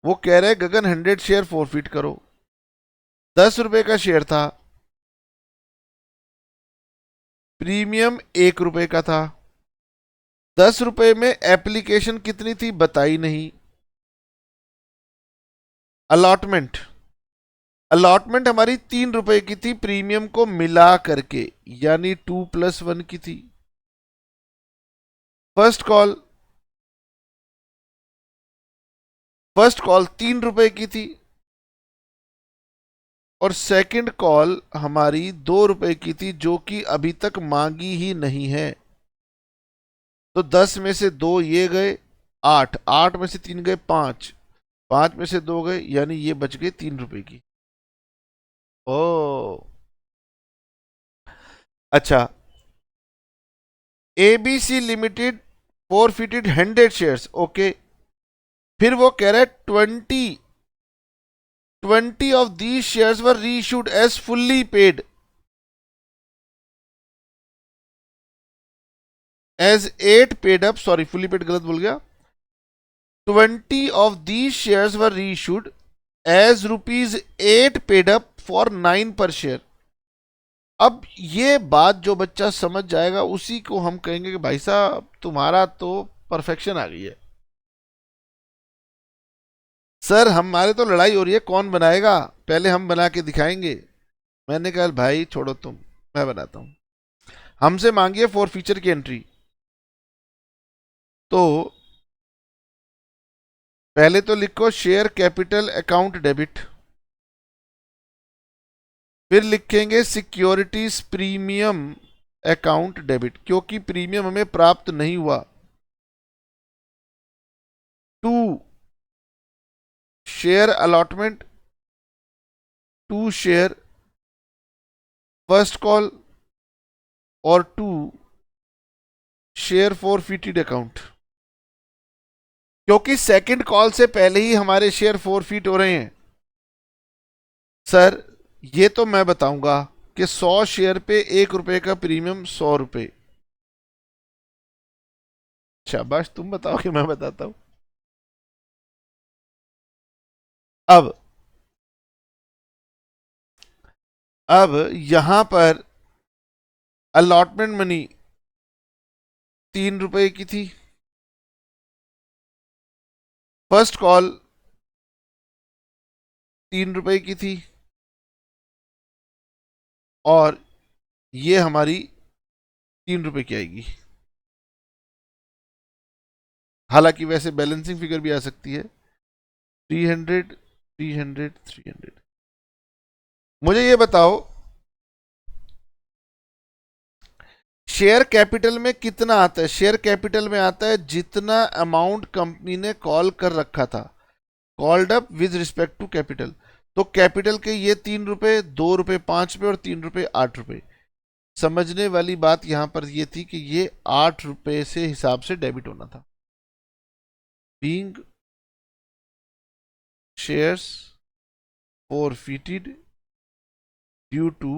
A: वो कह रहे गगन 100 शेयर फॉरफिट करो, 10 रुपए का शेयर था, प्रीमियम 1 रुपए का था, 10 रुपए में एप्लीकेशन कितनी थी बताई नहीं। अलॉटमेंट, अलॉटमेंट हमारी 3 रुपए की थी प्रीमियम को मिला करके, यानी 2+1 की थी। फर्स्ट कॉल, फर्स्ट कॉल 3 रुपए की थी, और सेकंड कॉल हमारी 2 रुपए की थी, जो कि अभी तक मांगी ही नहीं है। तो 10 में से 2 ये गए, 8, 8 में से 3 गए 5, 5 में से 2 गए, यानी ये बच गए 3 रुपए की। ओ अच्छा, ABC limited forfeited 100 shares. Okay, फिर वो कह रहे 20 of these shares were reissued as fully paid as 8 paid up, sorry fully paid गलत बोल गया, 20 of these shares were reissued as ₹8 paid up for 9 per share। अब ये बात जो बच्चा समझ जाएगा उसी को हम कहेंगे कि भाई साहब तुम्हारा तो परफेक्शन आ गई है। सर हमारे तो लड़ाई हो रही है कौन बनाएगा, पहले हम बना के दिखाएंगे। मैंने कहा भाई छोड़ो तुम, मैं बनाता हूं। हमसे मांगी है फॉर फीचर की एंट्री। तो पहले तो लिखो शेयर कैपिटल अकाउंट डेबिट, फिर लिखेंगे सिक्योरिटीज प्रीमियम अकाउंट डेबिट, क्योंकि प्रीमियम हमें प्राप्त नहीं हुआ। To share allotment, to share first call, और to share forfeited account. क्योंकि सेकंड कॉल से पहले ही हमारे शेयर फॉरफीट हो रहे हैं। सर ये तो मैं बताऊंगा कि 100 शेयर पे 1 रुपए का प्रीमियम 100 रुपए। शाबाश, तुम बताओ कि मैं बताता हूं। अब अब यहां पर अलॉटमेंट मनी 3 रुपए की थी, फर्स्ट कॉल 3 रुपए की थी, और ये हमारी 3 रुपए की आएगी। हालांकि वैसे बैलेंसिंग फिगर भी आ सकती है 300 300 300। मुझे ये बताओ शेयर कैपिटल में कितना आता है? शेयर कैपिटल में आता है जितना अमाउंट कंपनी ने कॉल कर रखा था, called up with respect to capital. तो कैपिटल के ये 3 रुपए, 2 रुपए 5 रुपए और 3 रुपए 8 रुपए। समझने वाली बात यहां पर ये थी कि ये 8 रुपए से हिसाब से डेबिट होना था। Being shares forfeited due to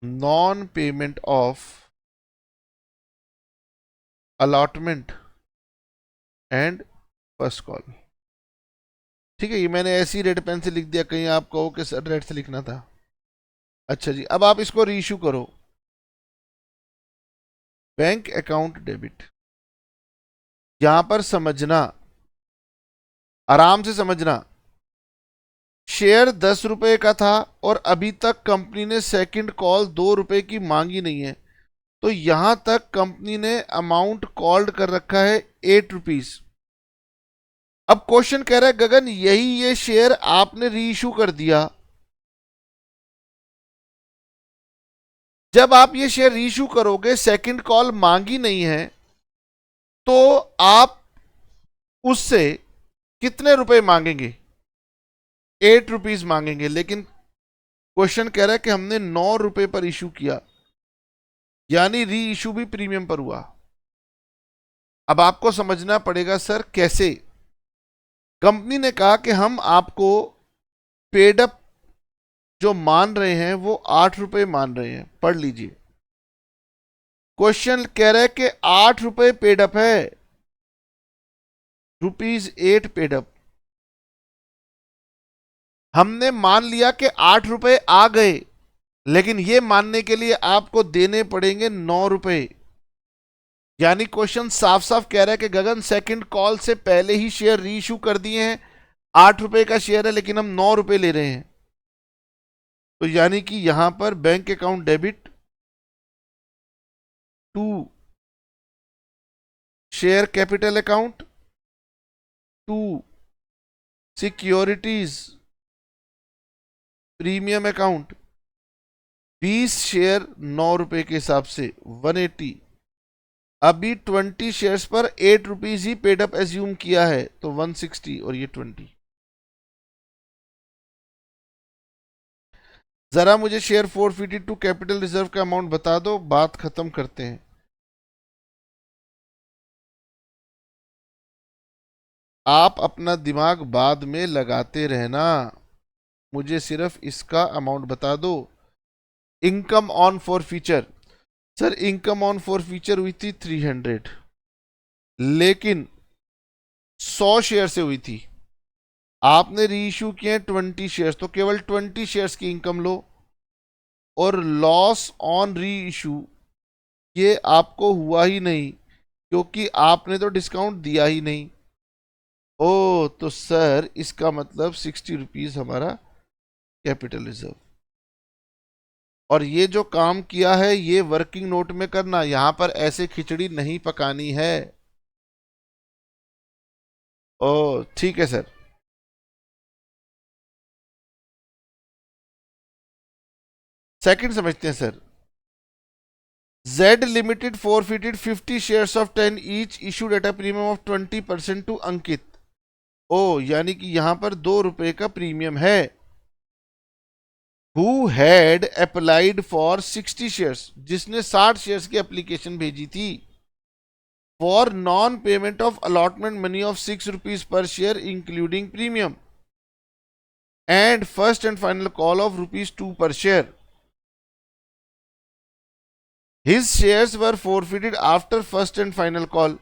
A: non payment of allotment and first call. ठीक है, ये मैंने ऐसी रेड पेन से लिख दिया, कहीं आप कहो कि सर रेड से लिखना था। अच्छा जी, अब आप इसको रीइश्यू करो। बैंक अकाउंट डेबिट, यहां पर समझना, आराम से समझना, शेयर 10 रुपए का था और अभी तक कंपनी ने सेकंड कॉल 2 रुपए की मांगी नहीं है, तो यहां तक कंपनी ने अमाउंट कॉल्ड कर रखा है 8 रुपीज। अब क्वेश्चन कह रहा है गगन यही ये शेयर आपने रीइश्यू कर दिया, जब आप ये शेयर रीइश्यू करोगे सेकंड कॉल मांगी नहीं है, तो आप उससे कितने रुपए मांगेंगे? 8 रुपीज मांगेंगे। लेकिन क्वेश्चन कह रहा है कि हमने 9 रुपए पर इश्यू किया, यानी री इश्यू भी प्रीमियम पर हुआ। अब आपको समझना पड़ेगा सर कैसे। कंपनी ने कहा कि हम आपको पेड अप जो मान रहे हैं वो 8 रुपए मान रहे हैं। पढ़ लीजिए, क्वेश्चन कह रहा है कि 8 रुपए पेड अप है, ₹8 पेड अप। हमने मान लिया कि 8 रुपए आ गए, लेकिन ये मानने के लिए आपको देने पड़ेंगे 9 रुपए। यानी क्वेश्चन साफ साफ कह रहा है कि गगन सेकंड कॉल से पहले ही शेयर रीइश्यू कर दिए हैं, 8 रुपए का शेयर है लेकिन हम 9 रुपए ले रहे हैं। तो यानी कि यहां पर bank account debit to share capital account to securities premium account, 20 share 9 रुपए के हिसाब से 180। अभी 20 शेयर्स पर 8 रुपीज ही पेड अप एज्यूम किया है, तो 160 और ये 20। जरा मुझे share forfeited to capital reserve का अमाउंट बता दो, बात खत्म करते हैं। आप अपना दिमाग बाद में लगाते रहना, मुझे सिर्फ इसका अमाउंट बता दो। Income on for feature, sir income on for feature हुई थी 300, लेकिन 100 शेयर से हुई थी। आपने रीइश्यू किए 20 शेयर्स, तो केवल 20 शेयर्स की इनकम लो। और लॉस ऑन री इशू ये आपको हुआ ही नहीं, क्योंकि आपने तो डिस्काउंट दिया ही नहीं। ओ तो सर इसका मतलब 60 रुपीज हमारा कैपिटल रिजर्व। और ये जो काम किया है ये वर्किंग नोट में करना, यहां पर ऐसे खिचड़ी नहीं पकानी है। ओ ठीक है सर। सेकंड समझते हैं sir. Z Limited forfeited 50 shares of 10 each issued at a premium of 20% to अंकित। ओ यानी कि यहां पर 2 रुपए का प्रीमियम है। Who had applied for 60 shares, जिसने 60 शेयर्स की एप्लीकेशन भेजी थी। For non payment of allotment money of 6 rupees per share including premium and first and final call of rupees 2 per share. His shares were forfeited after first and final call।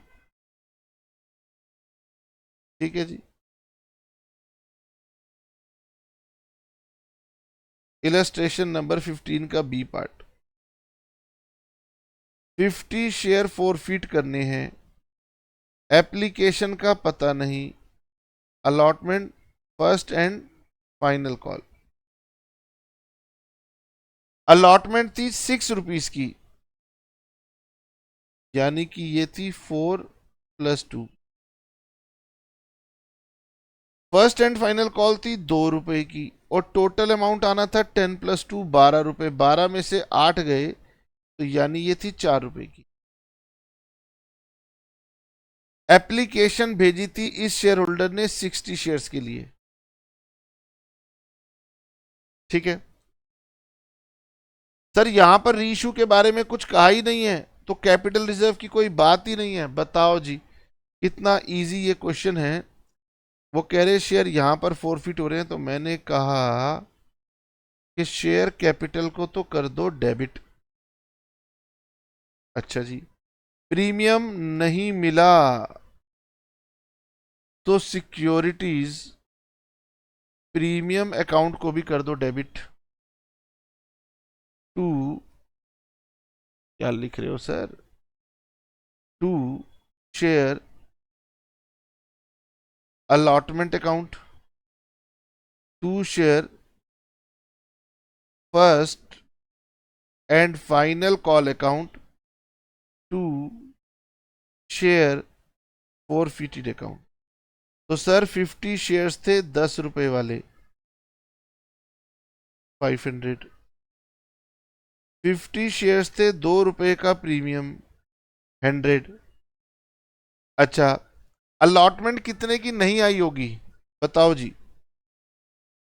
A: ठीक है जी। Illustration number 15 का B part. 50 share forfeit करने हैं, application का पता नहीं, allotment first and final call. Allotment थी 6 rupees की, यानी कि ये थी 4+2। फर्स्ट एंड फाइनल कॉल थी 2 रुपए की और टोटल अमाउंट आना था 10+2 12 रुपए। 12 में से 8 गए तो यानी ये थी 4 रुपए की। एप्लीकेशन भेजी थी इस शेयर होल्डर ने 60 शेयर्स के लिए। ठीक है सर, यहां पर रीइश्यू के बारे में कुछ कहा ही नहीं है तो कैपिटल रिजर्व की कोई बात ही नहीं है। बताओ जी, कितना इजी ये क्वेश्चन है। वो कह रहे शेयर यहां पर फॉरफिट हो रहे हैं तो मैंने कहा कि शेयर कैपिटल को तो कर दो डेबिट। अच्छा जी, प्रीमियम नहीं मिला तो सिक्योरिटीज प्रीमियम अकाउंट को भी कर दो डेबिट। टू, क्या लिख रहे हो sir, to share allotment account, to share first and final call account, to share forfeited account. तो सर 50 शेयर्स थे 10 रुपए वाले, 500। 50 शेयर्स थे 2 रुपए का प्रीमियम, 100। अच्छा, अलॉटमेंट कितने की नहीं आई होगी बताओ जी।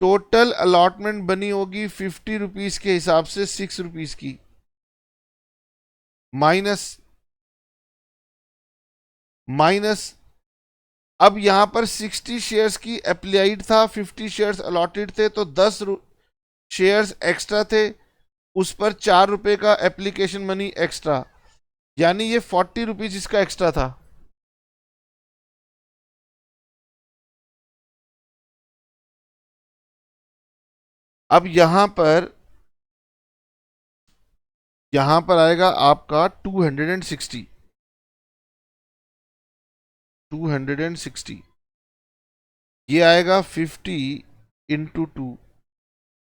A: टोटल अलॉटमेंट बनी होगी 50 रुपीज के हिसाब से 6 रुपीज की, माइनस माइनस। अब यहां पर 60 शेयर्स की अप्लाइड था, 50 शेयर्स अलॉटेड थे तो 10 शेयर्स एक्स्ट्रा थे, उस पर 4 रुपए का एप्लीकेशन मनी एक्स्ट्रा, यानी ये 40 रुपीज इसका एक्स्ट्रा था। अब यहां पर आएगा आपका 260, 260 ये आएगा 50 इंटू 2,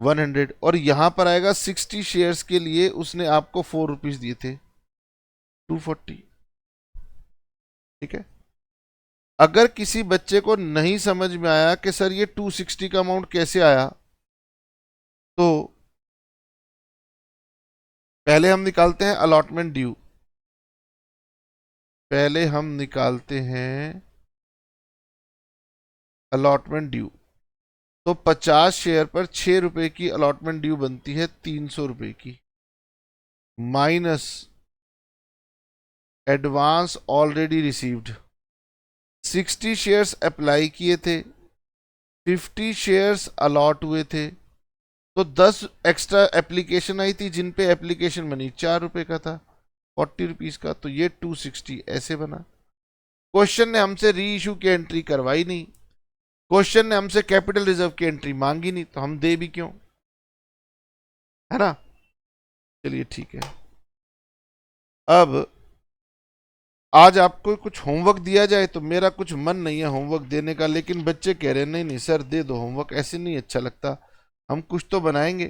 A: 100। और यहां पर आएगा 60 शेयर्स के लिए उसने आपको 4 रुपीज दिए थे, 240। ठीक है, अगर किसी बच्चे को नहीं समझ में आया कि सर ये 260 का अमाउंट कैसे आया, तो पहले हम निकालते हैं अलॉटमेंट ड्यू। पहले हम निकालते हैं अलॉटमेंट ड्यू। तो 50 शेयर पर 6 रुपए की अलॉटमेंट ड्यू बनती है 300 रुपए की, minus advance already received. 60 shares apply किए थे, 50 शेयर्स अलॉट हुए थे, तो 10 एक्स्ट्रा एप्लीकेशन आई थी जिन पे एप्लीकेशन मनी 4 रुपए का था, 40 रुपीज का, तो ये 260 ऐसे बना। क्वेश्चन ने हमसे री इशू की एंट्री करवाई नहीं, क्वेश्चन ने हमसे कैपिटल रिजर्व की एंट्री मांगी नहीं, तो हम दे भी क्यों, है ना। चलिए ठीक है, अब आज आपको कुछ होमवर्क दिया जाए तो मेरा कुछ मन नहीं है होमवर्क देने का, लेकिन बच्चे कह रहे हैं नहीं नहीं सर दे दो होमवर्क, ऐसे नहीं अच्छा लगता, हम कुछ तो बनाएंगे।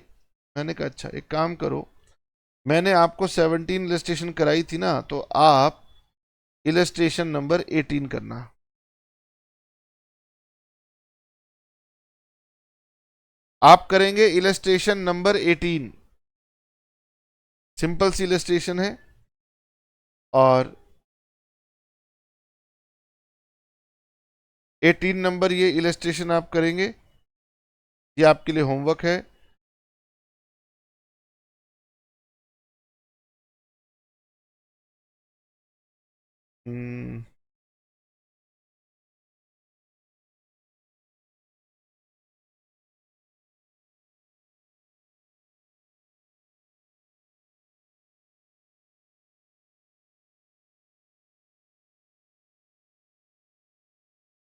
A: मैंने कहा अच्छा एक काम करो, मैंने आपको 17 इलस्ट्रेशन कराई थी ना, तो आप इलस्ट्रेशन नंबर 18 करना। आप करेंगे इलस्ट्रेशन नंबर 18, सिंपल सी इलस्ट्रेशन है। और 18 नंबर ये इलस्ट्रेशन आप करेंगे, ये आपके लिए होमवर्क है।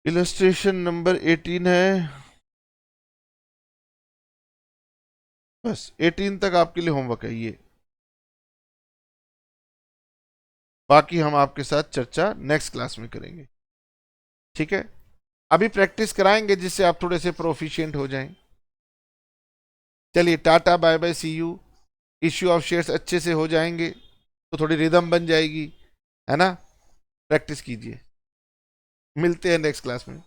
A: इलस्ट्रेशन नंबर 18 है, बस 18 तक आपके लिए होमवर्क है ये। बाकी हम आपके साथ चर्चा नेक्स्ट क्लास में करेंगे, ठीक है। अभी प्रैक्टिस कराएंगे जिससे आप थोड़े से प्रोफिशिएंट हो जाएं। चलिए tata bye bye see you. Issue of shares अच्छे से हो जाएंगे तो थोड़ी रिदम बन जाएगी, है ना। प्रैक्टिस कीजिए, मिलते हैं नेक्स्ट क्लास में।